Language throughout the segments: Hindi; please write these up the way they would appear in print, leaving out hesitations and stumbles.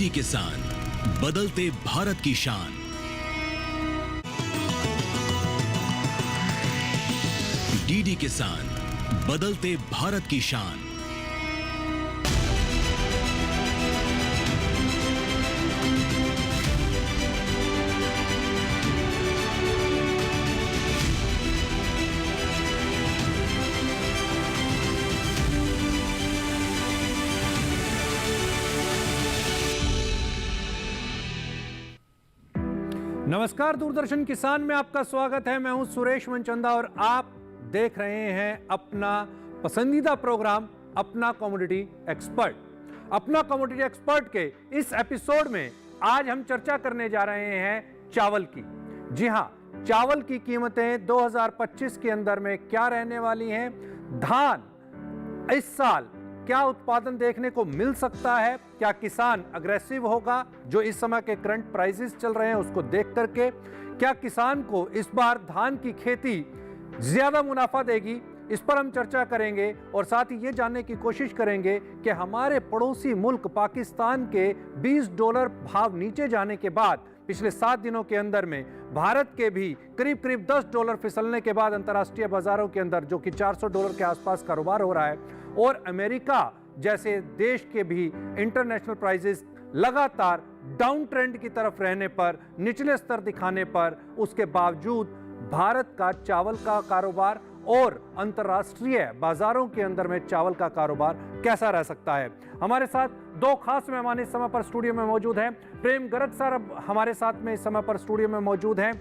डीडी किसान, बदलते भारत की शान। डीडी किसान, बदलते भारत की शान। नमस्कार, दूरदर्शन किसान में आपका स्वागत है। मैं हूं सुरेश मनचंदा और आप देख रहे हैं अपना पसंदीदा प्रोग्राम अपना कमोडिटी एक्सपर्ट। अपना कमोडिटी एक्सपर्ट के इस एपिसोड में आज हम चर्चा करने जा रहे हैं चावल की। जी हां, चावल की कीमतें 2025 के अंदर में क्या रहने वाली हैं, धान इस साल क्या उत्पादन देखने को मिल सकता है, क्या किसान अग्रेसिव होगा जो इस समय के करंट प्राइसेस चल रहे हैं उसको देख करके, क्या किसान को इस बार धान की खेती ज्यादा मुनाफा देगी, इस पर हम चर्चा करेंगे। और साथ ही ये जानने की कोशिश करेंगे कि हमारे पड़ोसी मुल्क पाकिस्तान के $20 भाव नीचे जाने के बाद पिछले 7 दिनों के अंदर में भारत के भी करीब करीब $10 फिसलने के बाद अंतर्राष्ट्रीय बाजारों के अंदर जो कि $400 के आसपास कारोबार हो रहा है, और अमेरिका जैसे देश के भी इंटरनेशनल प्राइसेस लगातार डाउन ट्रेंड की तरफ रहने पर, निचले स्तर दिखाने पर, उसके बावजूद भारत का चावल का कारोबार और अंतर्राष्ट्रीय बाजारों के अंदर में चावल का कारोबार कैसा रह सकता है। हमारे साथ दो खास मेहमान इस समय पर स्टूडियो में मौजूद हैं। प्रेम गर्ग सर अब हमारे साथ में इस समय पर स्टूडियो में मौजूद हैं।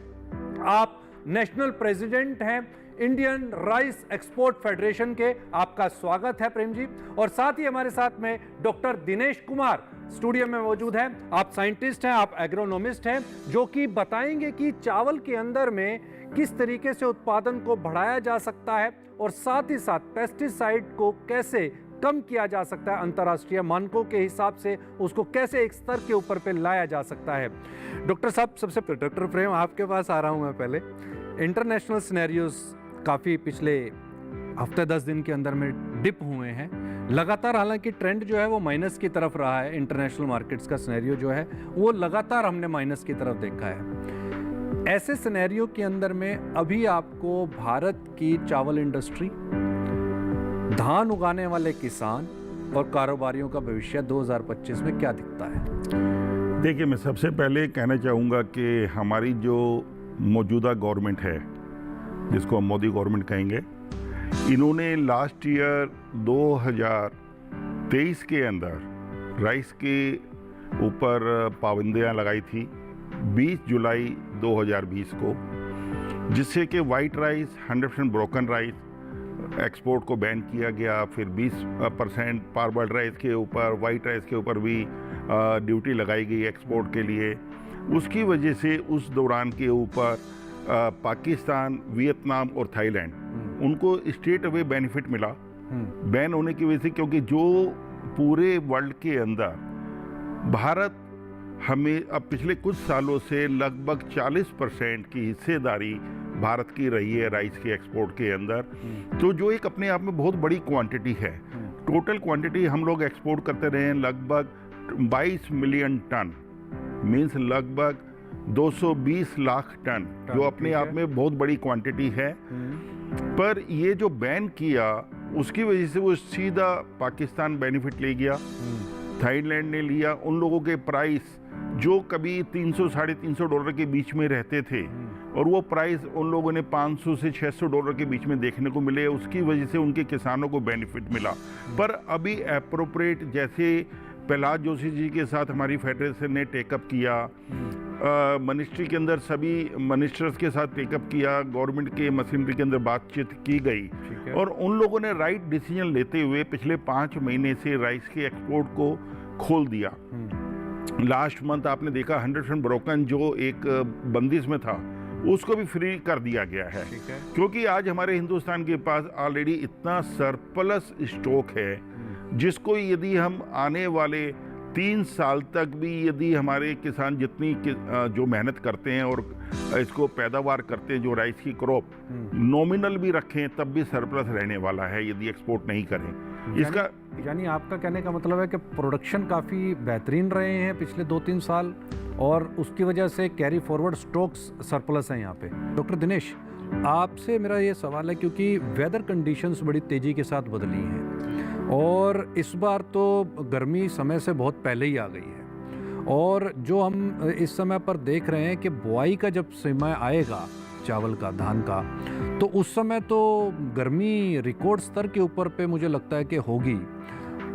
आप नेशनल प्रेसिडेंट हैं इंडियन राइस एक्सपोर्ट फेडरेशन के, आपका स्वागत है प्रेम जी। और साथ ही हमारे साथ में डॉक्टर दिनेश कुमार स्टूडियो में मौजूद हैं। आप साइंटिस्ट हैं, आप एग्रोनॉमिस्ट हैं, जो कि बताएंगे कि चावल के अंदर में किस तरीके से उत्पादन को बढ़ाया जा सकता है और साथ ही साथ पेस्टिसाइड को कैसे कम किया जा सकता है, अंतर्राष्ट्रीय मानकों के हिसाब से उसको कैसे एक स्तर के ऊपर पे लाया जा सकता है। डॉक्टर साहब, सबसे डॉक्टर प्रेम आपके पास आ रहा हूं मैं। पहले इंटरनेशनल सिनेरियोज काफ़ी पिछले हफ्ते 10 दिन के अंदर में डिप हुए हैं लगातार, हालांकि ट्रेंड जो है वो माइनस की तरफ रहा है। इंटरनेशनल मार्केट्स का सिनेरियो जो है वो लगातार हमने माइनस की तरफ देखा है। ऐसे सिनेरियो के अंदर में अभी आपको भारत की चावल इंडस्ट्री, धान उगाने वाले किसान और कारोबारियों का भविष्य 2025 में क्या दिखता है? देखिए, मैं सबसे पहले कहना चाहूँगा कि हमारी जो मौजूदा गवर्नमेंट है, जिसको हम मोदी गवर्नमेंट कहेंगे, इन्होंने लास्ट ईयर 2023 के अंदर राइस के ऊपर पाबंदियां लगाई थी 20 जुलाई 2020 को, जिससे कि white rice, 100% broken rice export को बैन किया गया। फिर 20% पारबल्ड राइस के ऊपर, वाइट राइस के ऊपर भी ड्यूटी लगाई गई एक्सपोर्ट के लिए। उसकी वजह से उस दौरान के ऊपर पाकिस्तान, वियतनाम और थाईलैंड, उनको स्ट्रेट अवे बेनिफिट मिला बैन होने की वजह से, क्योंकि जो पूरे वर्ल्ड के अंदर भारत हमें अब पिछले कुछ सालों से लगभग 40% की हिस्सेदारी भारत की रही है राइस के एक्सपोर्ट के अंदर, तो जो एक अपने आप में बहुत बड़ी क्वांटिटी है। टोटल क्वांटिटी हम लोग एक्सपोर्ट करते रहे हैं लगभग 22 मिलियन टन, मीन्स लगभग 220 लाख टन, जो अपने आप में बहुत बड़ी क्वांटिटी है। पर ये जो बैन किया उसकी वजह से वो सीधा पाकिस्तान बेनिफिट ले गया, थाईलैंड ने लिया। उन लोगों के प्राइस जो कभी 300 साढ़े $300 के बीच में रहते थे, और वो प्राइस उन लोगों ने $500 से $600 के बीच में देखने को मिले। उसकी वजह से उनके किसानों को बेनिफिट मिला। पर अभी एप्रोप्रिएट, जैसे प्रहलाद जोशी जी के साथ हमारी फेडरेशन ने टेकअप किया, मिनिस्ट्री के अंदर सभी मिनिस्टर्स के साथ टेकअप किया, गवर्नमेंट के मशीनरी के अंदर बातचीत की गई, और उन लोगों ने राइट डिसीजन लेते हुए पिछले 5 महीने से राइस के एक्सपोर्ट को खोल दिया। लास्ट मंथ आपने देखा 100% ब्रोकन जो एक बंदिश में था, उसको भी फ्री कर दिया गया है, क्योंकि आज हमारे हिंदुस्तान के पास ऑलरेडी इतना सरप्लस स्टॉक है, जिसको यदि हम आने वाले 3 साल तक भी यदि हमारे किसान जितनी जो मेहनत करते हैं और इसको पैदावार करते हैं, जो राइस की क्रॉप नॉमिनल भी रखें, तब भी सरप्लस रहने वाला है यदि एक्सपोर्ट नहीं करें। इसका यानी आपका कहने का मतलब है कि प्रोडक्शन काफ़ी बेहतरीन रहे हैं पिछले 2-3 साल और उसकी वजह से कैरी फॉरवर्ड स्टॉक्स सरप्लस हैं यहाँ पे। डॉक्टर दिनेश, आपसे मेरा ये सवाल है क्योंकि वेदर कंडीशंस बड़ी तेज़ी के साथ बदली हैं और इस बार तो गर्मी समय से बहुत पहले ही आ गई है और जो हम इस समय पर देख रहे हैं कि बुआई का जब समय आएगा चावल का, धान का, तो उस समय तो गर्मी रिकॉर्ड स्तर के ऊपर पे मुझे लगता है कि होगी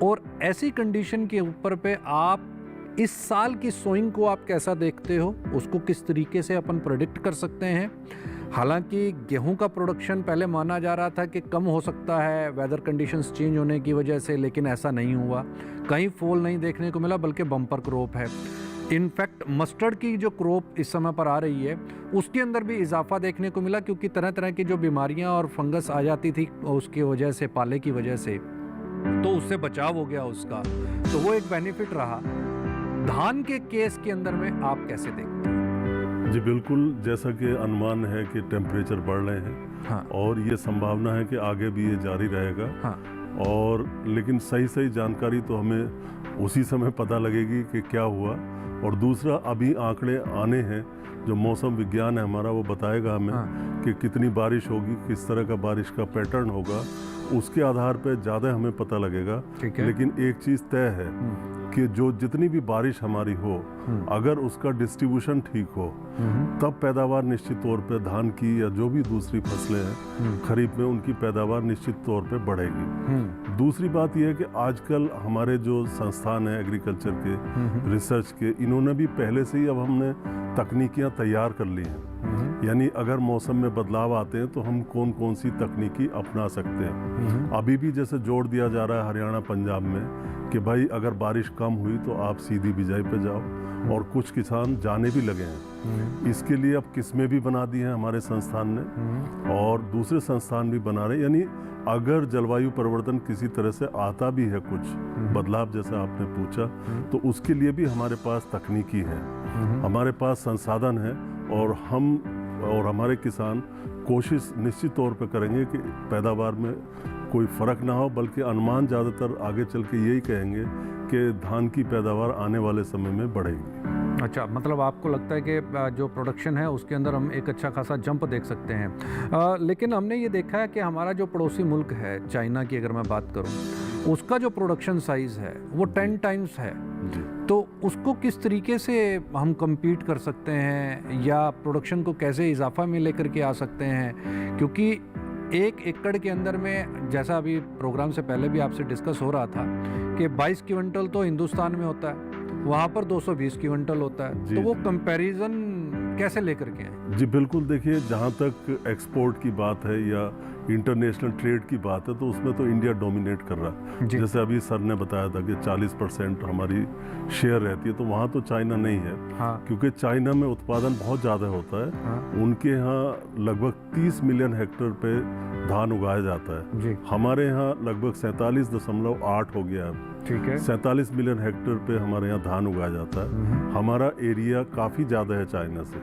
और ऐसी कंडीशन के ऊपर पे आप इस साल की सोइंग को आप कैसा देखते हो, उसको किस तरीके से अपन प्रेडिक्ट कर सकते हैं? हालांकि गेहूं का प्रोडक्शन पहले माना जा रहा था कि कम हो सकता है वेदर कंडीशंस चेंज होने की वजह से, लेकिन ऐसा नहीं हुआ, कहीं फॉल नहीं देखने को मिला बल्कि बम्पर क्रॉप है। इनफैक्ट मस्टर्ड की जो क्रॉप इस समय पर आ रही है उसके अंदर भी इजाफा देखने को मिला क्योंकि तरह तरह की जो बीमारियां और फंगस आ जाती थी उसकी वजह से, पाले की वजह से, तो उससे बचाव हो गया उसका, तो वो एक बेनिफिट रहा। धान के केस के अंदर में आप कैसे देखते हैं? जी बिल्कुल, जैसा कि अनुमान है कि टेम्परेचर बढ़ रहे हैं। हाँ। और ये संभावना है कि आगे भी ये जारी रहेगा। हाँ। और लेकिन सही जानकारी तो हमें उसी समय पता लगेगी कि क्या हुआ। और दूसरा, अभी आंकड़े आने हैं, जो मौसम विज्ञान है हमारा वो बताएगा हमें कि कितनी बारिश होगी, किस तरह का बारिश का पैटर्न होगा, उसके आधार पर ज़्यादा हमें पता लगेगा। लेकिन एक चीज़ तय है कि जो जितनी भी बारिश हमारी हो, अगर उसका डिस्ट्रीब्यूशन ठीक हो, तब पैदावार निश्चित तौर पे धान की या जो भी दूसरी फसलें हैं खरीफ में, उनकी पैदावार निश्चित तौर पे बढ़ेगी। दूसरी बात यह है कि आजकल हमारे जो संस्थान हैं एग्रीकल्चर के, रिसर्च के, इन्होंने भी पहले से ही अब हमने तकनीकियाँ तैयार कर ली हैं। यानी अगर मौसम में बदलाव आते हैं तो हम कौन कौन सी तकनीकी अपना सकते हैं। अभी भी जैसे जोर दिया जा रहा है हरियाणा पंजाब में कि भाई अगर बारिश कम हुई तो आप सीधी बिजाई पे जाओ, और कुछ किसान जाने भी लगे हैं। इसके लिए अब किस्में भी बना दी हैं हमारे संस्थान ने और दूसरे संस्थान भी बना रहे हैं। यानी अगर जलवायु परिवर्तन किसी तरह से आता भी है, कुछ बदलाव जैसा आपने पूछा, तो उसके लिए भी हमारे पास तकनीकी है, हमारे पास संसाधन है और हम और हमारे किसान कोशिश निश्चित तौर पे करेंगे कि पैदावार में कोई फ़र्क ना हो, बल्कि अनुमान ज़्यादातर आगे चल के यही कहेंगे कि धान की पैदावार आने वाले समय में बढ़ेगी। अच्छा, मतलब आपको लगता है कि जो प्रोडक्शन है उसके अंदर हम एक अच्छा खासा जंप देख सकते हैं। लेकिन हमने ये देखा है कि हमारा जो पड़ोसी मुल्क है चाइना की, अगर मैं बात करूं, उसका जो प्रोडक्शन साइज़ है वो 10 टाइम्स है। तो उसको किस तरीके से हम compete कर सकते हैं या प्रोडक्शन को कैसे इजाफा में लेकर के आ सकते हैं? क्योंकि 1 एकड़ के अंदर में, जैसा अभी प्रोग्राम से पहले भी आपसे डिस्कस हो रहा था कि 22 क्विंटल तो हिंदुस्तान में होता है, वहाँ पर 220 क्विंटल होता है, तो वो कंपैरिजन कैसे लेकर के आए? जी बिल्कुल, देखिए जहाँ तक एक्सपोर्ट की बात है या इंटरनेशनल ट्रेड की बात है तो उसमें तो इंडिया डोमिनेट कर रहा है। जैसे अभी सर ने बताया था कि 40% हमारी शेयर रहती है, तो वहाँ तो चाइना नहीं है। हाँ। क्योंकि चाइना में उत्पादन बहुत ज़्यादा होता है। हाँ। उनके यहाँ लगभग 30 मिलियन हेक्टेयर पे धान उगाया जाता है। जी। हमारे यहाँ लगभग 47.8 हो गया है। ठीक है। 47 मिलियन हेक्टेयर पे हमारे यहाँ धान उगाया जाता है। हमारा एरिया काफ़ी ज़्यादा है चाइना से,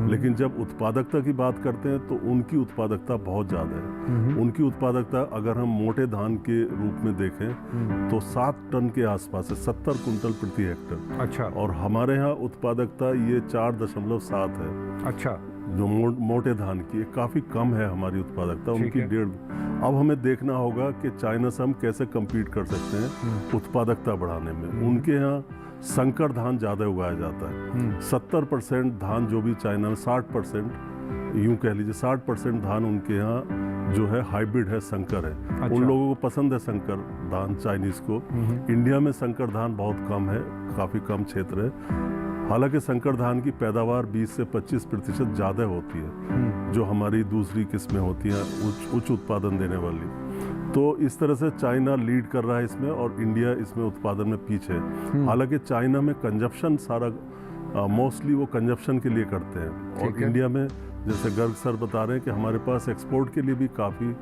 लेकिन जब उत्पादकता की बात करते हैं तो उनकी उत्पादकता बहुत ज़्यादा है। उनकी उत्पादकता अगर हम मोटे धान के रूप में देखें तो 7 टन के आसपास है, 70 कुंटल प्रति हेक्टेयर। अच्छा। और हमारे यहाँ उत्पादकता ये 4.7 है। अच्छा। जो मोटे धान की काफ़ी कम है हमारी उत्पादकता, उनकी 1.5। अब हमें देखना होगा कि चाइना से हम कैसे कम्पीट कर सकते हैं उत्पादकता बढ़ाने में। उनके यहाँ संकर धान ज़्यादा उगाया जाता है। 70% धान जो भी चाइना में, 60% यूँ कह लीजिए 60% धान उनके यहाँ जो है हाइब्रिड है, संकर है। अच्छा। उन लोगों को पसंद है संकर धान चाइनीज़ को। इंडिया में संकर धान बहुत कम है, काफ़ी कम क्षेत्र है। हालांकि संकर धान की पैदावार 20 से 25% ज़्यादा होती है जो हमारी दूसरी किस्में होती हैं उच्च उत्पादन देने वाली। तो इस तरह से चाइना लीड कर रहा है इसमें और इंडिया इसमें उत्पादन में पीछे है। हालांकि चाइना में कंजप्शन सारा मोस्टली वो कंजप्शन के लिए करते हैं और इंडिया में जैसे गर्ग सर बता रहे हैं कि हमारे पास एक्सपोर्ट के लिए भी काफ़ी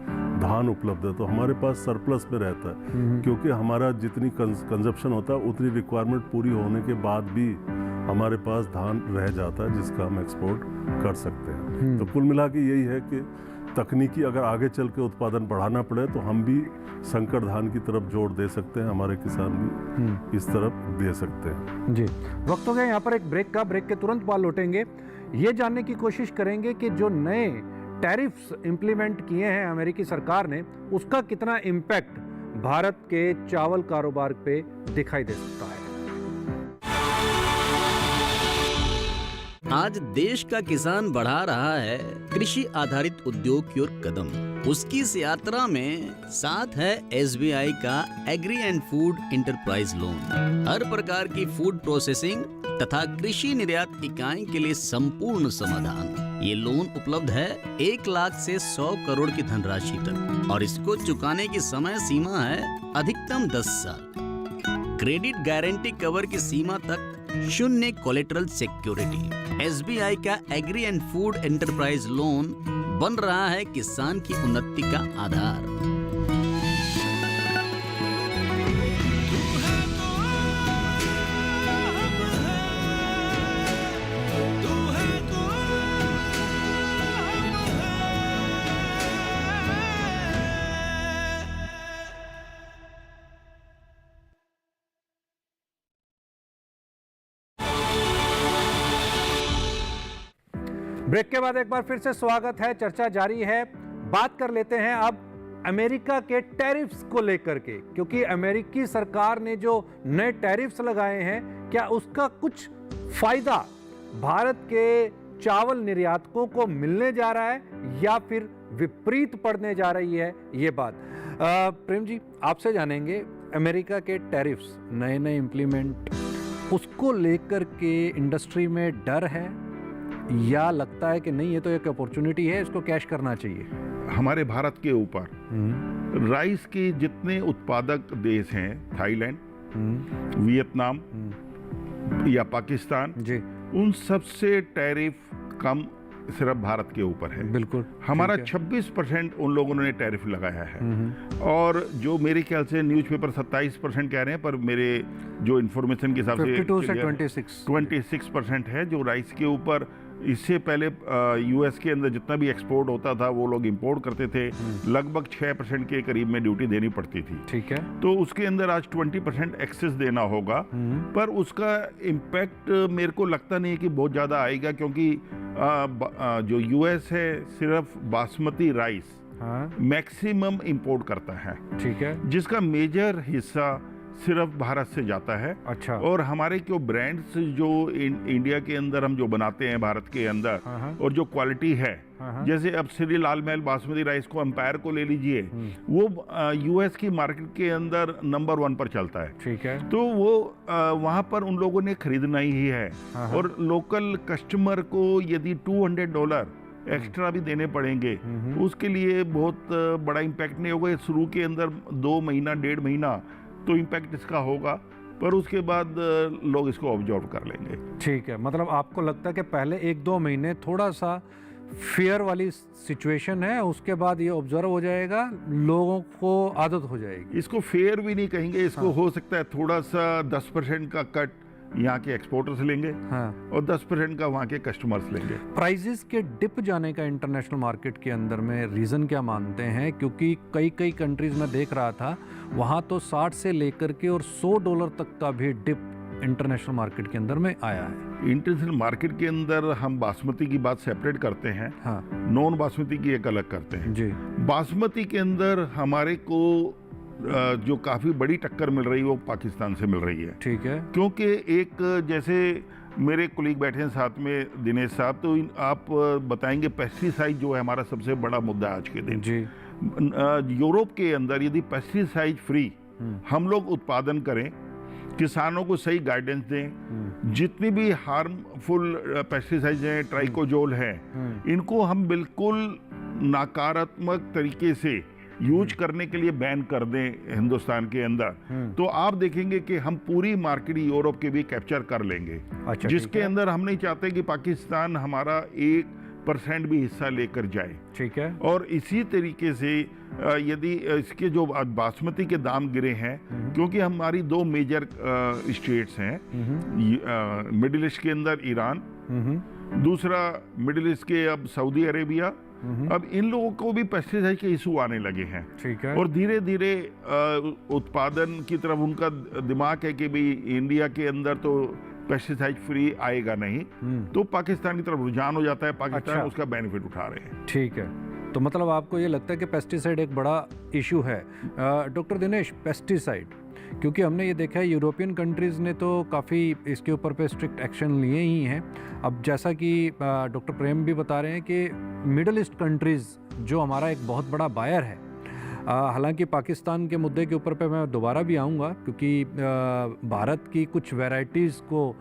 धान उपलब्ध है, तो हमारे पास सरप्लस में रहता है। क्योंकि हमारा जितनी कंजप्शन होता है उतनी रिक्वायरमेंट पूरी होने के बाद भी हमारे पास धान रह जाता है जिसका हम एक्सपोर्ट कर सकते हैं। तो कुल मिला के यही है कि तकनीकी अगर आगे चल के उत्पादन बढ़ाना पड़े तो हम भी संकर धान की तरफ जोर दे सकते हैं, हमारे किसान भी इस तरफ दे सकते हैं। जी, वक्त हो गया यहाँ पर एक ब्रेक का। ब्रेक के तुरंत बाद लौटेंगे, ये जानने की कोशिश करेंगे कि जो नए टैरिफ्स इंप्लीमेंट किए हैं अमेरिकी सरकार ने, उसका कितना इम्पैक्ट भारत के चावल कारोबार पे दिखाई दे सकता है। आज देश का किसान बढ़ा रहा है कृषि आधारित उद्योग की ओर कदम। उसकी इस यात्रा में साथ है SBI का agri and food enterprise loan. हर प्रकार की फूड प्रोसेसिंग तथा कृषि निर्यात इकाई के लिए संपूर्ण समाधान। ये लोन उपलब्ध है 1 लाख से 100 करोड़ की धनराशि तक और इसको चुकाने की समय सीमा है अधिकतम 10 साल। क्रेडिट गारंटी कवर की सीमा तक 0 कोलेटरल सिक्योरिटी। SBI का agri and food enterprise loan बन रहा है किसान की उन्नति का आधार। ब्रेक के बाद एक बार फिर से स्वागत है। चर्चा जारी है। बात कर लेते हैं अब अमेरिका के टैरिफ्स को लेकर के, क्योंकि अमेरिकी सरकार ने जो नए टैरिफ्स लगाए हैं, क्या उसका कुछ फायदा भारत के चावल निर्यातकों को मिलने जा रहा है या फिर विपरीत पड़ने जा रही है, ये बात। प्रेम जी, आपसे जानेंगे, अमेरिका के टैरिफ्स नए नए इंप्लीमेंट, उसको लेकर के इंडस्ट्री में डर है या लगता है कि नहीं, ये तो एक अपॉर्चुनिटी है, इसको कैश करना चाहिए? हमारे भारत के ऊपर राइस के जितने उत्पादक देश हैं, थाईलैंड, वियतनाम या पाकिस्तान जी, उन सबसे टैरिफ कम सिर्फ भारत के ऊपर है। बिल्कुल। हमारा 26% उन लोगों ने टैरिफ लगाया है और जो मेरे ख्याल से न्यूज़पेपर 27% कह रहे हैं, पर मेरे जो इन्फॉर्मेशन के हिसाब से 52 से 26% है जो राइस के ऊपर। इससे पहले US के अंदर जितना भी एक्सपोर्ट होता था वो लोग इंपोर्ट करते थे, लगभग 6% के करीब में ड्यूटी देनी पड़ती थी। ठीक है। तो उसके अंदर आज 20% एक्सेस देना होगा, पर उसका इम्पैक्ट मेरे को लगता नहीं है कि बहुत ज़्यादा आएगा, क्योंकि जो US है सिर्फ बासमती राइस मैक्सिमम इंपोर्ट करता है। ठीक है। जिसका मेजर हिस्सा सिर्फ भारत से जाता है। अच्छा। और हमारे जो ब्रांड्स जो इंडिया के अंदर हम जो बनाते हैं भारत के अंदर, और जो क्वालिटी है, जैसे अब श्री लाल महल बासमती राइस को, एम्पायर को ले लीजिए, वो US की मार्केट के अंदर नंबर 1 पर चलता है। ठीक है। तो वो वहाँ पर उन लोगों ने खरीदना ही है, और लोकल कस्टमर को यदि $200 एक्स्ट्रा भी देने पड़ेंगे, उसके लिए बहुत बड़ा इम्पैक्ट नहीं होगा। शुरू के अंदर 2 महीना 1.5 महीना तो इम्पैक्ट इसका होगा, पर उसके बाद लोग इसको ऑब्जर्व कर लेंगे। ठीक है, मतलब आपको लगता है कि पहले 1-2 महीने थोड़ा सा फेयर वाली सिचुएशन है, उसके बाद ये ऑब्जर्व हो जाएगा, लोगों को आदत हो जाएगी। इसको फेयर भी नहीं कहेंगे, इसको हो सकता है थोड़ा सा 10% का कट यहाँ के एक्सपोर्टर्स लेंगे और 10% का वहाँ के कस्टमर्स लेंगे। प्राइसेस के डिप जाने का इंटरनेशनल मार्केट के अंदर में रीज़न क्या मानते हैं? क्योंकि कई कंट्रीज में देख रहा था, वहाँ तो 60 से लेकर के और $100 तक का भी डिप इंटरनेशनल मार्केट के अंदर में आया है। इंटरनेशनल मार्केट के अंदर हम बासमती की बात सेपरेट करते हैं, नॉन बासमती की एक अलग करते हैं जी। बासमती के अंदर हमारे को जो काफ़ी बड़ी टक्कर मिल रही है वो पाकिस्तान से मिल रही है। ठीक है। क्योंकि एक, जैसे मेरे कोलीग बैठे हैं साथ में दिनेश साहब, तो आप बताएंगे पेस्टिसाइड जो है हमारा सबसे बड़ा मुद्दा आज के दिन जी। यूरोप के अंदर यदि पेस्टिसाइड फ्री हम लोग उत्पादन करें, किसानों को सही गाइडेंस दें, जितनी भी हार्मफुल पेस्टिसाइड्स हैं, ट्राइकोजोल हैं, इनको हम बिल्कुल नकारात्मक तरीके से यूज करने के लिए बैन कर दें हिंदुस्तान के अंदर, तो आप देखेंगे कि हम पूरी मार्केट यूरोप के भी कैप्चर कर लेंगे। अच्छा, जिसके अंदर हम नहीं चाहते कि पाकिस्तान हमारा 1% भी हिस्सा लेकर जाए। ठीक है। और इसी तरीके से यदि इसके जो बासमती के दाम गिरे हैं, क्योंकि हमारी 2 मेजर स्टेट्स हैं मिडिल ईस्ट के अंदर, ईरान, दूसरा मिडिल ईस्ट के अब सऊदी अरेबिया अब इन लोगों को भी पेस्टिसाइड के इशू आने लगे हैं। ठीक है। और धीरे धीरे उत्पादन की तरफ उनका दिमाग है कि भाई इंडिया के अंदर तो पेस्टिसाइड फ्री आएगा नहीं, तो पाकिस्तान की तरफ रुझान हो जाता है, पाकिस्तान उसका बेनिफिट उठा रहे हैं। ठीक है, तो मतलब आपको ये लगता है कि पेस्टिसाइड एक बड़ा इशू है। डॉक्टर दिनेश, पेस्टिसाइड, क्योंकि हमने ये देखा है यूरोपियन कंट्रीज़ ने तो काफ़ी इसके ऊपर पे स्ट्रिक्ट एक्शन लिए ही हैं। अब जैसा कि डॉक्टर प्रेम भी बता रहे हैं कि मिडल ईस्ट कंट्रीज़ जो हमारा एक बहुत बड़ा बायर है, हालांकि पाकिस्तान के मुद्दे के ऊपर पे मैं दोबारा भी आऊँगा, क्योंकि भारत की कुछ वैरायटीज़ को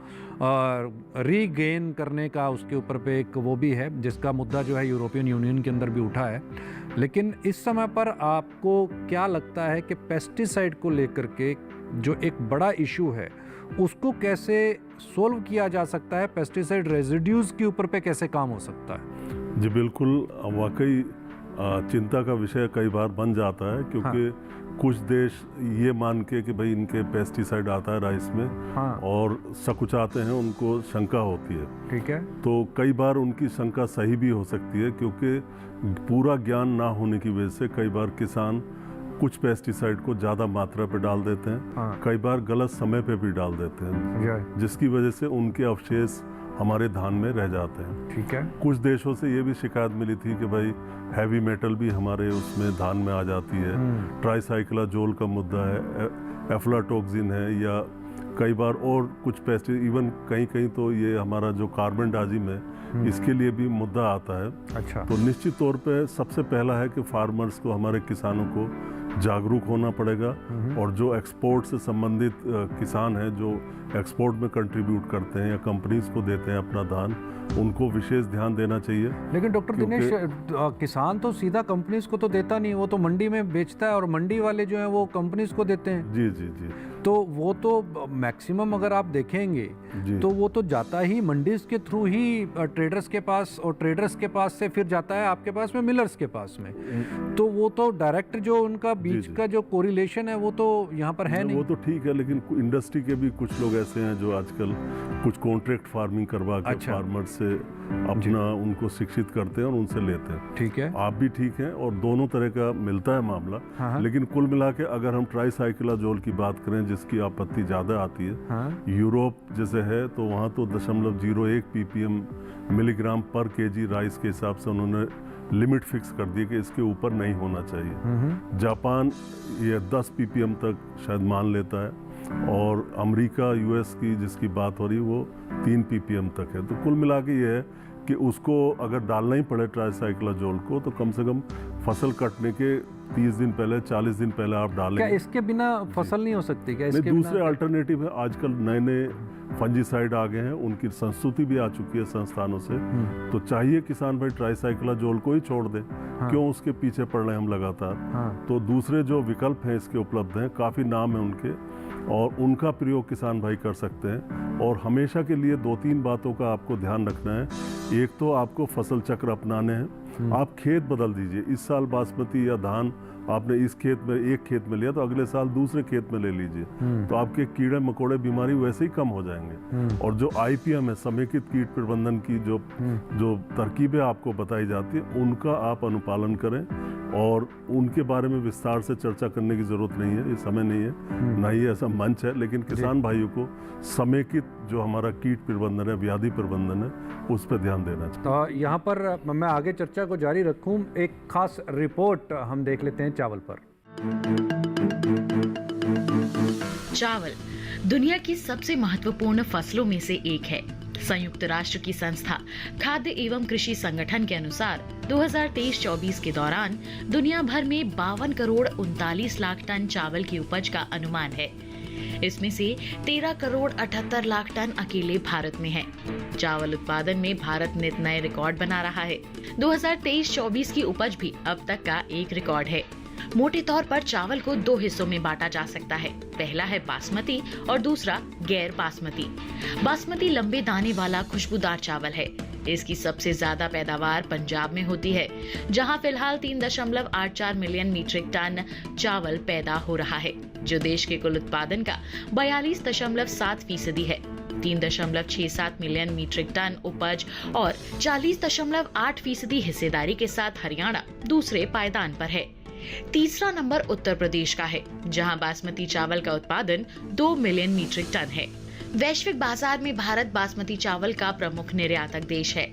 रीगेन करने का उसके ऊपर पे एक वो भी है, जिसका मुद्दा जो है यूरोपियन यूनियन के अंदर भी उठा है। लेकिन इस समय पर आपको क्या लगता है कि पेस्टिसाइड को लेकर के जो एक बड़ा इशू है उसको कैसे सोल्व किया जा सकता है? पेस्टिसाइड रेजिड्यूज़ के ऊपर पे कैसे काम हो सकता है? जी बिल्कुल, वाकई चिंता का विषय कई बार बन जाता है, क्योंकि कुछ देश ये मान के कि भाई इनके पेस्टिसाइड आता है राइस में, और सकुचाते हैं, उनको शंका होती है। ठीक है। तो कई बार उनकी शंका सही भी हो सकती है, क्योंकि पूरा ज्ञान ना होने की वजह से कई बार किसान कुछ पेस्टिसाइड को ज़्यादा मात्रा पे डाल देते हैं, कई बार गलत समय पे भी डाल देते हैं, जिसकी वजह से उनके अवशेष हमारे धान में रह जाते हैं। ठीक है। कुछ देशों से ये भी शिकायत मिली थी कि भाई हैवी मेटल भी हमारे उसमें धान में आ जाती है, ट्राइसाइक्लाजोल का मुद्दा है, एफ्लाटोक्सिन है, या कई बार और कुछ पेस्टिसाइड, इवन कहीं कहीं तो ये हमारा जो कार्बन डाइजिम है इसके लिए भी मुद्दा आता है। अच्छा। तो निश्चित तौर पे सबसे पहला है कि फार्मर्स को, हमारे किसानों को जागरूक होना पड़ेगा, और जो एक्सपोर्ट से संबंधित किसान हैं जो एक्सपोर्ट में कंट्रीब्यूट करते हैं या कंपनीज को देते हैं अपना धान, उनको विशेष ध्यान देना चाहिए। लेकिन डॉक्टर दिनेश, किसान तो सीधा कंपनीज को तो देता नहीं, वो तो मंडी में बेचता है और मंडी वाले जो हैं वो कंपनीज को देते हैं। जी जी जी। तो वो तो मैक्सिमम अगर आप देखेंगे तो वो तो जाता ही मंडीज के थ्रू ही ट्रेडर्स के पास, और ट्रेडर्स के पास से फिर जाता है आपके पास में मिलर्स के पास में। तो वो तो डायरेक्ट जो उनका बीच का जो कोरिलेशन है वो तो यहाँ पर है नहीं। वो तो ठीक है, लेकिन इंडस्ट्री के भी कुछ लोग ऐसे हैं जो आजकल कुछ कॉन्ट्रैक्ट फार्मिंग करवा के फार्मर से अपना उनको शिक्षित करते हैं और उनसे लेते हैं। ठीक है। आप भी ठीक हैं, और दोनों तरह का मिलता है मामला। लेकिन कुल मिला के अगर हम ट्राइसाइक्लाजोल की बात करें, जिसकी आपत्ति ज़्यादा आती है, यूरोप जैसे है तो वहाँ तो 0.01 ppm मिलीग्राम पर केजी राइस के हिसाब से उन्होंने लिमिट फिक्स कर दी कि इसके ऊपर नहीं होना चाहिए। जापान ये 10 ppm तक शायद मान लेता है, और अमेरिका, यूएस की जिसकी बात हो रही है वो 3 ppm तक है। तो कुल मिला के ये है कि उसको अगर डालना ही पड़े ट्राइसाइक्लाजोल को, तो कम से कम फसल कटने के 30 दिन पहले, 40 दिन पहले आप डालें। क्या इसके बिना फसल नहीं हो सकती? क्या इसके दूसरे अल्टरनेटिव है, आजकल नए नए फंजीसाइड आ गए हैं, उनकी संस्तुति भी आ चुकी है संस्थानों से। तो चाहिए किसान भाई ट्राइसाइक्लाजोल को ही छोड़ दें, क्यों उसके पीछे पड़ रहे हैं हम लगातार। तो दूसरे जो विकल्प हैं इसके उपलब्ध हैं, काफ़ी नाम है उनके, और उनका प्रयोग किसान भाई कर सकते हैं। और हमेशा के लिए 2-3 बातों का आपको ध्यान रखना है। एक तो आपको फसल चक्र अपनाने हैं, आप खेत बदल दीजिए। इस साल बासमती या धान आपने इस खेत में, एक खेत में लिया, तो अगले साल दूसरे खेत में ले लीजिए, तो आपके कीड़े मकोड़े बीमारी वैसे ही कम हो जाएंगे। और जो IPM है, समेकित कीट प्रबंधन की जो तरकीबें आपको बताई जाती है, उनका आप अनुपालन करें। और उनके बारे में विस्तार से चर्चा करने की जरूरत नहीं है, ये समय नहीं है, ना ही ऐसा मंच है। लेकिन किसान भाइयों को समेकित जो हमारा कीट प्रबंधन है, व्याधि प्रबंधन है, उस पर ध्यान देना चाहिए। तो यहाँ पर मैं आगे चर्चा को जारी रखूँ, एक खास रिपोर्ट हम देख लेते हैं चावल पर। चावल दुनिया की सबसे महत्वपूर्ण फसलों में से एक है। संयुक्त राष्ट्र की संस्था खाद्य एवं कृषि संगठन के अनुसार 2023-24 के दौरान दुनिया भर में 52 करोड़ 39 लाख टन चावल की उपज का अनुमान है। इसमें से 13 करोड़ 78 लाख टन अकेले भारत में है। चावल उत्पादन में भारत नित नए रिकॉर्ड बना रहा है। 2023-24 की उपज भी अब तक का एक रिकॉर्ड है। मोटे तौर पर चावल को 2 हिस्सों में बांटा जा सकता है। पहला है बासमती और दूसरा गैर बासमती। बासमती लंबे दाने वाला खुशबूदार चावल है। इसकी सबसे ज्यादा पैदावार पंजाब में होती है, जहां फिलहाल 3.84 मिलियन मीट्रिक टन चावल पैदा हो रहा है, जो देश के कुल उत्पादन का 42.7% है। 3.67 मिलियन मीट्रिक टन उपज और 40.8% हिस्सेदारी के साथ हरियाणा दूसरे पायदान पर है। तीसरा नंबर उत्तर प्रदेश का है, जहां बासमती चावल का उत्पादन 2 मिलियन मीट्रिक टन है। वैश्विक बाजार में भारत बासमती चावल का प्रमुख निर्यातक देश है।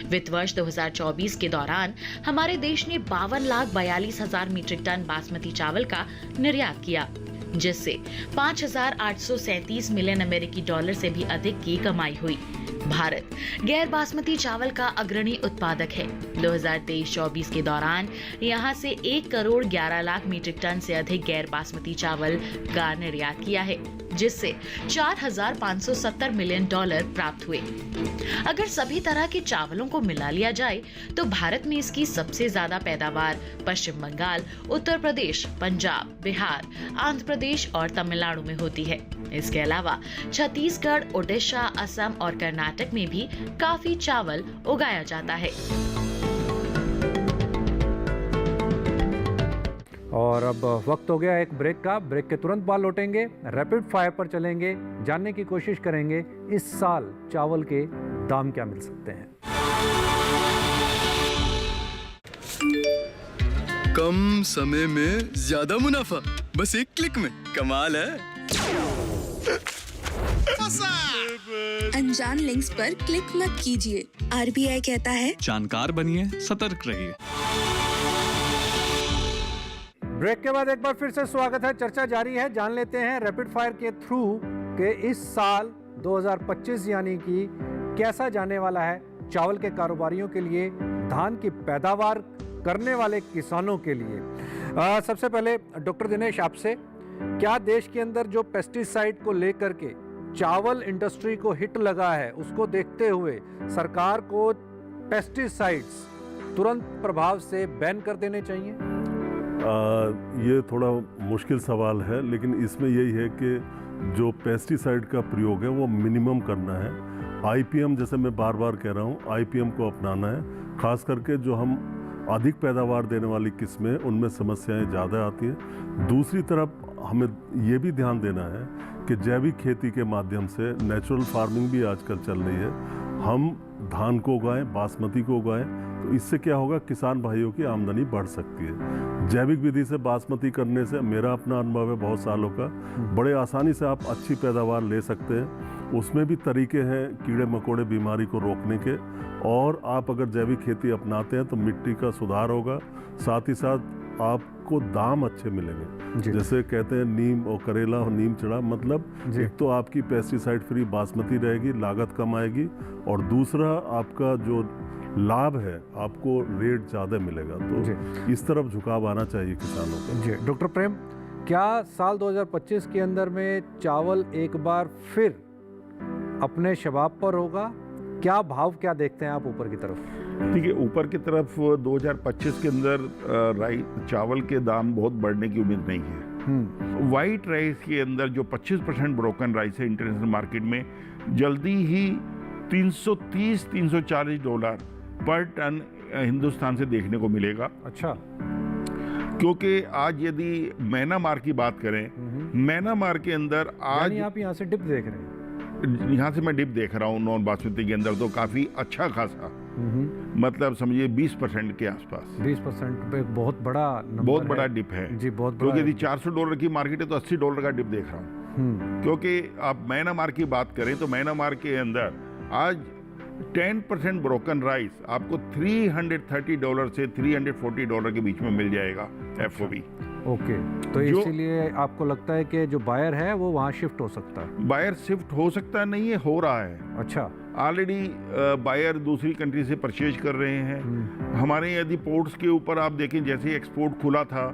वित्त वर्ष 2024 के दौरान हमारे देश ने 52,42,000 मीट्रिक टन बासमती चावल का निर्यात किया, जिससे 5,837 मिलियन अमेरिकी डॉलर से भी अधिक की कमाई हुई। भारत गैर बासमती चावल का अग्रणी उत्पादक है। 2023-24 के दौरान यहां से 1 करोड़ 11 लाख मीट्रिक टन से अधिक गैर बासमती चावल का निर्यात किया है, जिससे 4,570 मिलियन डॉलर प्राप्त हुए। अगर सभी तरह के चावलों को मिला लिया जाए तो भारत में इसकी सबसे ज्यादा पैदावार पश्चिम बंगाल, उत्तर प्रदेश, पंजाब, बिहार, आंध्र प्रदेश और तमिलनाडु में होती है। इसके अलावा छत्तीसगढ़, ओडिशा, असम और कर्नाटक में भी काफी चावल उगाया जाता है। और अब वक्त हो गया एक ब्रेक का। ब्रेक के तुरंत बाद लौटेंगे, रैपिड फायर पर चलेंगे, जानने की कोशिश करेंगे इस साल चावल के दाम क्या मिल सकते हैं। कम समय में ज्यादा मुनाफा, बस एक क्लिक में, कमाल है। अनजान लिंक्स पर क्लिक मत कीजिए। आरबीआई कहता है जानकार बनिए, सतर्क रहिए। ब्रेक के बाद एक बार फिर से स्वागत है। चर्चा जारी है। जान लेते हैं रैपिड फायर के थ्रू के इस साल 2025 यानी कि कैसा जाने वाला है चावल के कारोबारियों के लिए, धान की पैदावार करने वाले किसानों के लिए। सबसे पहले डॉक्टर दिनेश आपसे, क्या देश के अंदर जो पेस्टिसाइड को लेकर के चावल इंडस्ट्री को हिट लगा है, उसको देखते हुए सरकार को पेस्टिसाइड्स तुरंत प्रभाव से बैन कर देने चाहिए? ये थोड़ा मुश्किल सवाल है, लेकिन इसमें यही है कि जो पेस्टिसाइड का प्रयोग है वो मिनिमम करना है। आईपीएम, जैसे मैं बार बार कह रहा हूँ, आईपीएम को अपनाना है। खास करके जो हम अधिक पैदावार देने वाली किस्में, उनमें समस्याएं ज़्यादा आती हैं। दूसरी तरफ हमें ये भी ध्यान देना है कि जैविक खेती के माध्यम से, नेचुरल फार्मिंग भी आजकल चल रही है, हम धान को उगाएं, बासमती को उगाएं, तो इससे क्या होगा, किसान भाइयों की आमदनी बढ़ सकती है। जैविक विधि से बासमती करने से, मेरा अपना अनुभव है बहुत सालों का, बड़े आसानी से आप अच्छी पैदावार ले सकते हैं। उसमें भी तरीके हैं कीड़े मकोड़े बीमारी को रोकने के, और आप अगर जैविक खेती अपनाते हैं तो मिट्टी का सुधार होगा, साथ ही साथ आपको दाम अच्छे मिलेंगे। जैसे कहते हैं नीम और करेला और नीम चढ़ा, मतलब एक तो आपकी पेस्टिसाइड फ्री बासमती रहेगी, लागत कम आएगी, और दूसरा आपका जो लाभ है, आपको रेट ज़्यादा मिलेगा। तो इस तरफ झुकाव आना चाहिए किसानों को। जी डॉक्टर प्रेम, क्या साल 2025 के अंदर में चावल एक बार फिर अपने शबाब पर होगा? क्या भाव क्या देखते हैं आप ऊपर की तरफ? देखिए, ऊपर की तरफ 2025 के अंदर चावल के दाम बहुत बढ़ने की उम्मीद नहीं है। वाइट राइस के अंदर जो 25% ब्रोकन राइस है इंटरनेशनल मार्केट में, जल्दी ही 330-340 डॉलर पर टन हिंदुस्तान से देखने को मिलेगा। अच्छा। क्योंकि आज यदि म्यांमार की बात करें, म्यांमार के अंदर आज आप यहाँ से डिप देख रहे हैं? यहाँ से मैं डिप देख रहा हूँ नॉन बासमती के अंदर, तो काफी अच्छा खासा, मतलब समझिए 20% के आसपास। 20% पे बहुत बड़ा नंबर, बहुत बड़ा डिप है जी, बहुत बड़ा। क्योंकि यदि $400 की मार्केट है तो $80 का डिप देख रहा हूँ। क्योंकि आप म्यांमार की बात करें तो म्यांमार के अंदर आज 10% ब्रोकन राइस आपको $330 से $340 के बीच में मिल जाएगा FOB। ओके, तो इसीलिए आपको लगता है कि जो बायर है वो वहाँ शिफ्ट हो सकता है? बायर शिफ्ट हो सकता नहीं है, हो रहा है। अच्छा। ऑलरेडी बायर दूसरी कंट्री से परचेज कर रहे हैं। हमारे यदि पोर्ट्स के ऊपर आप देखें, जैसे एक्सपोर्ट खुला था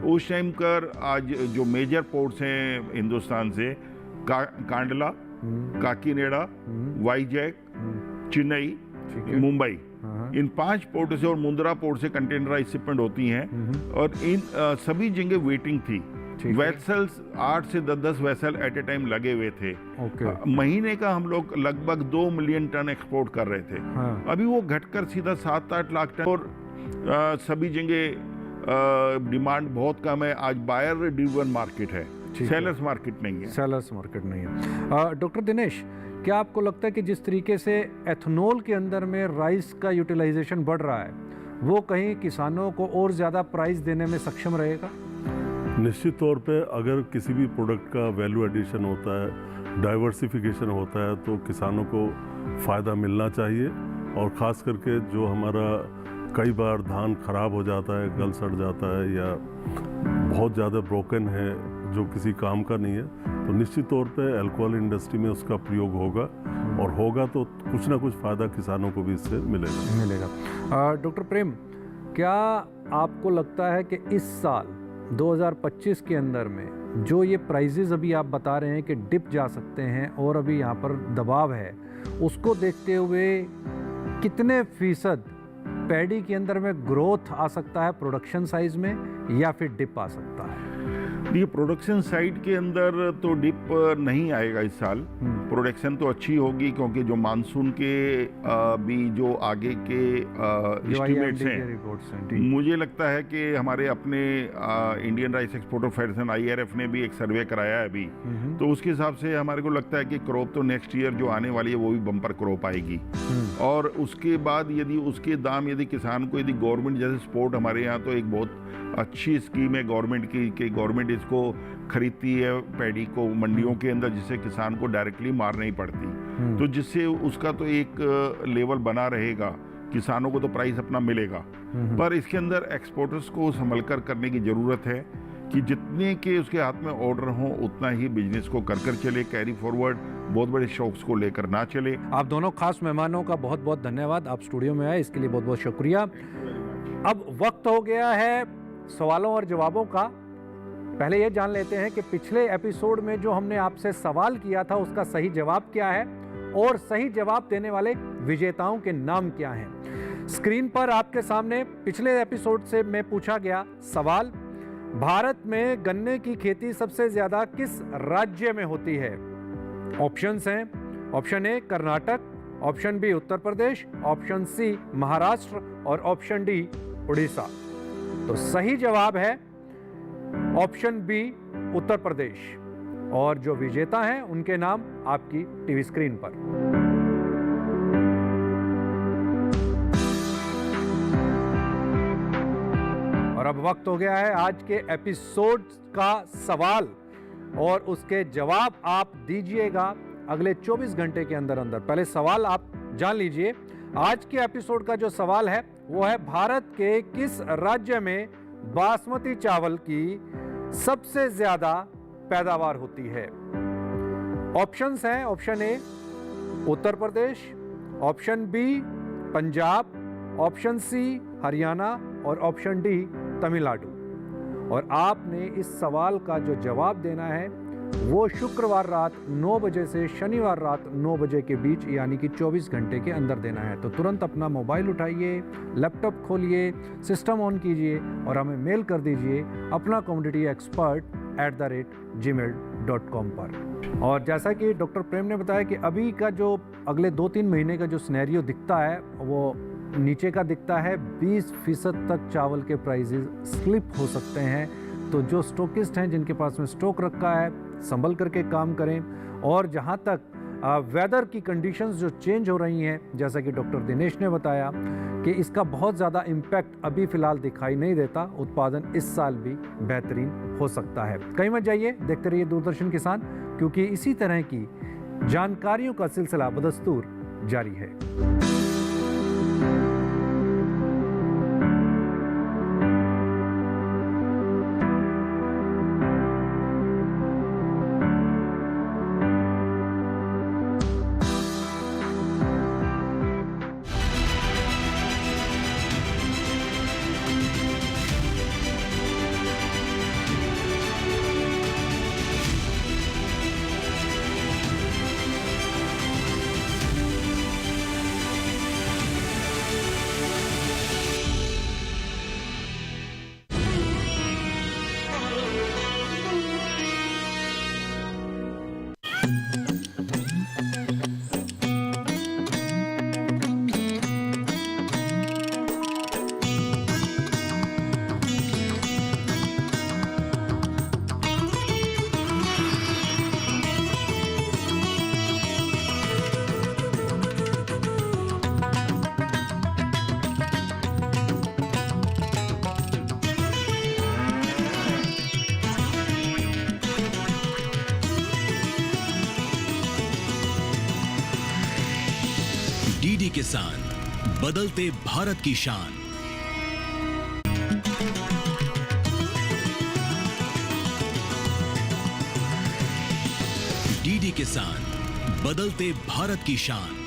उस टाइम कर, आज जो मेजर पोर्ट्स हैं हिंदुस्तान से, कांडला, काकीनेडा, वाईजैग, चेन्नई, मुंबई, इन 5 पोर्ट से और मुंद्रा पोर्ट से कंटेनराइज शिपमेंट होती हैं, और इन सभी जगह वेटिंग थी। वेसल्स 8 से 10 वेसल एट ए टाइम लगे हुए थे। महीने का हम लोग लगभग 2 मिलियन टन एक्सपोर्ट कर रहे थे। अभी वो घटकर सीधा 7-8 लाख टन, और सभी जगह डिमांड बहुत कम है। आज बायर ड्रिवन मार्केट है। ठीक है। सेलर्स मार्केट नहीं है। सेलर्स मार्केट नहीं है। डॉक्टर दिनेश, क्या आपको लगता है कि जिस तरीके से एथनॉल के अंदर में राइस का यूटिलाइजेशन बढ़ रहा है, वो कहीं किसानों को और ज़्यादा प्राइस देने में सक्षम रहेगा? निश्चित तौर पे अगर किसी भी प्रोडक्ट का वैल्यू एडिशन होता है, डाइवर्सिफिकेशन होता है, तो किसानों को फ़ायदा मिलना चाहिए। और ख़ास करके जो हमारा कई बार धान ख़राब हो जाता है, गल सड़ जाता है या बहुत ज़्यादा ब्रोकन है, जो किसी काम का नहीं है, तो निश्चित तौर पे अल्कोहल इंडस्ट्री में उसका प्रयोग होगा, और होगा तो कुछ ना कुछ फ़ायदा किसानों को भी इससे मिलेगा। डॉक्टर प्रेम, क्या आपको लगता है कि इस साल 2025 के अंदर में जो ये प्राइजेज़ अभी आप बता रहे हैं कि डिप जा सकते हैं और अभी यहाँ पर दबाव है, उसको देखते हुए कितने फीसद पैडी के अंदर में ग्रोथ आ सकता है प्रोडक्शन साइज में, या फिर डिप आ सकता है? ये प्रोडक्शन साइड के अंदर तो डिप नहीं आएगा इस साल। प्रोडक्शन तो अच्छी होगी, क्योंकि जो मानसून के भी जो आगे के एस्टिमेट्स हैं, मुझे लगता है कि हमारे अपने Indian rice exporter federation IRF ने भी एक सर्वे कराया है अभी, तो उसके हिसाब से हमारे को लगता है कि क्रॉप तो नेक्स्ट ईयर जो आने वाली है वो भी बम्पर क्रॉप आएगी। और उसके बाद यदि उसके दाम, यदि किसान को, यदि गवर्नमेंट जैसे सपोर्ट, हमारे यहाँ तो एक बहुत अच्छी स्कीम है गवर्नमेंट की कि गवर्नमेंट इसको खरीदती है पैडी को मंडियों के अंदर, जिससे किसान को डायरेक्टली मार नहीं पड़ती, तो जिससे उसका तो एक लेवल बना रहेगा, किसानों को तो प्राइस अपना मिलेगा। पर इसके अंदर एक्सपोर्टर्स को संभल कर करने की ज़रूरत है कि जितने के उसके हाथ में ऑर्डर हों उतना ही बिजनेस को कर चले, कैरी फॉरवर्ड बहुत बड़े शौक्स को लेकर ना चले। आप दोनों खास मेहमानों का बहुत बहुत धन्यवाद, आप स्टूडियो में आए इसके लिए बहुत बहुत शुक्रिया। अब वक्त हो गया है सवालों और जवाबों का। पहले ये जान लेते हैं कि पिछले एपिसोड में जो हमने आपसे सवाल किया था उसका सही जवाब क्या है, और सही जवाब देने वाले विजेताओं के नाम क्या हैं। स्क्रीन पर आपके सामने पिछले एपिसोड से मैं पूछा गया सवाल, भारत में गन्ने की खेती सबसे ज्यादा किस राज्य में होती है? ऑप्शंस हैं, option A Karnataka, option B Uttar Pradesh, option C Maharashtra और ऑप्शन डी उड़ीसा। तो सही जवाब है ऑप्शन बी उत्तर प्रदेश, और जो विजेता हैं उनके नाम आपकी टीवी स्क्रीन पर। और अब वक्त हो गया है आज के एपिसोड का सवाल, और उसके जवाब आप दीजिएगा अगले 24 घंटे के अंदर अंदर। पहले सवाल आप जान लीजिए। आज के एपिसोड का जो सवाल है वो है, भारत के किस राज्य में बासमती चावल की सबसे ज्यादा पैदावार होती है? ऑप्शंस हैं, option A Uttar Pradesh, option B Punjab, option C Haryana और ऑप्शन डी तमिलनाडु। और आपने इस सवाल का जो जवाब देना है वो शुक्रवार रात 9 बजे से शनिवार रात 9 बजे के बीच, यानी कि 24 घंटे के अंदर देना है। तो तुरंत अपना मोबाइल उठाइए, लैपटॉप खोलिए, सिस्टम ऑन कीजिए और हमें मेल कर दीजिए अपना कम्युनिटी एक्सपर्ट @gmail.com पर। और जैसा कि डॉक्टर प्रेम ने बताया कि अभी का जो अगले 2-3 महीने का जो सिनेरियो दिखता है वो नीचे का दिखता है। 20% तक चावल के प्राइसेस स्लिप हो सकते हैं। तो जो स्टॉकिस्ट हैं, जिनके पास में स्टॉक रखा है, संभल करके काम करें। और जहां तक वेदर की कंडीशंस जो चेंज हो रही हैं, जैसा कि डॉक्टर दिनेश ने बताया कि इसका बहुत ज़्यादा इम्पैक्ट अभी फ़िलहाल दिखाई नहीं देता, उत्पादन इस साल भी बेहतरीन हो सकता है। कहीं मत जाइए, देखते रहिए दूरदर्शन किसान, क्योंकि इसी तरह की जानकारियों का सिलसिला बदस्तूर जारी है। डीडी किसान, बदलते भारत की शान। डीडी किसान, बदलते भारत की शान।